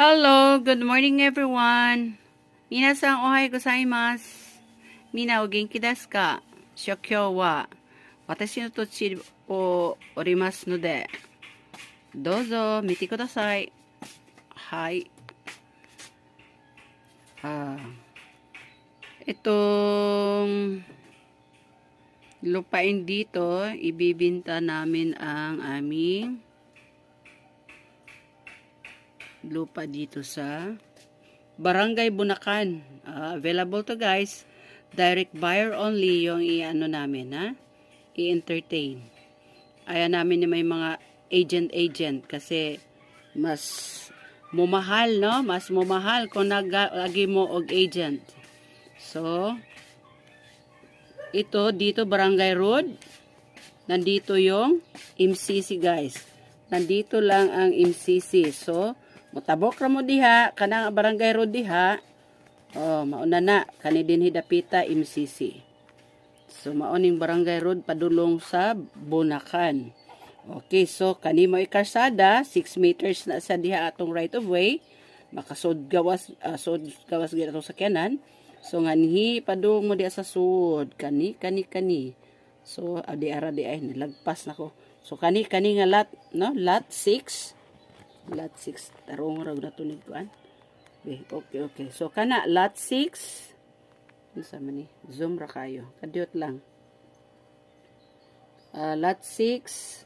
Hello, good morning everyone. Minasan ohayo gozaimasu. Mina o genki desu ka? Kyou wa watashi no tochi o orimasu node, douzo mite kudasai. Hai. Itong lupain dito, ibibinta namin ang aming lupa dito sa Barangay Bunakan. Available to guys. Direct buyer only yung i-ano namin, ha? I-entertain. Ayaw namin may mga agent kasi mas mumahal, no? Mas mumahal kung nag-agi mo og agent. So, ito dito Barangay Road. Nandito yung MCC guys. Nandito lang ang MCC. So, mutabok ra mo diha, kanang Barangay Road diha. Oh, mauna na kani dinhi dapita MCC. So maoning Barangay Road padulong sa Bunakan. Okay, so kani mo ikarsada, 6 meters na sa diha atong right of way. Makasud gawas gid atong sakyanan. So nganhi padung mo diha sa sud, kani. So adi ara di ay nilagpas nako. So kani nga lot, no? Lot 6. Lot 6. Tarong rag na tunig ko an. Okay. So kana lot 6. Unsa man ni? Zoom ra kayo. Kadyot lang. Lot 6.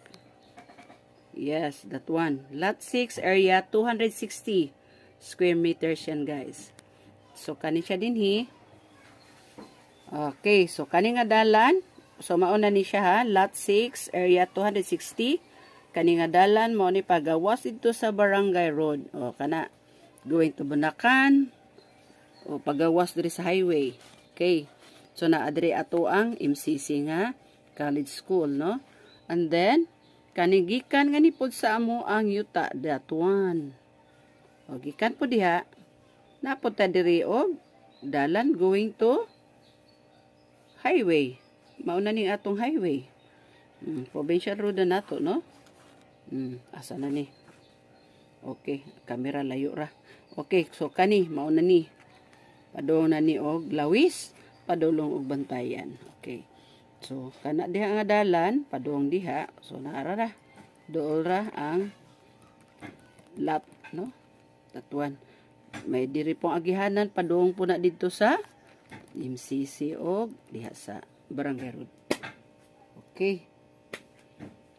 Yes, that one. Lot 6 area 260 square meters yan guys. So kani siya dinhi. Okay, so kani nga dalan. So mauna ni siya ha. Lot 6 area 260. Kani nga dalan mo ni pagawas dito sa Barangay Road. O kana going to Bunakan. O pagawas diri sa highway. Okay. So naadri ato ang MCC nga college school, no? And then kani gikan nga ni pod sa amo ang yuta that one. O gikan po diha. Napod ta diri og dalan going to highway. Mauna ni atong highway. Provincial road na nato, no? Asa na ni? Okay, kamera layo ra. Okay, so kani mauna ni. Padung na ni og lawis, padulong og bantayan. Okay. So kana diha nga dalan, padung diha. So naara ra. Dool ra ang lot, no? Tatuan. May diri pong agihanan padung po na didto sa MCC og diha sa Barangay Road. Okay.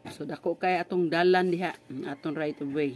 So dako kay atong dalan diha, atong right of way.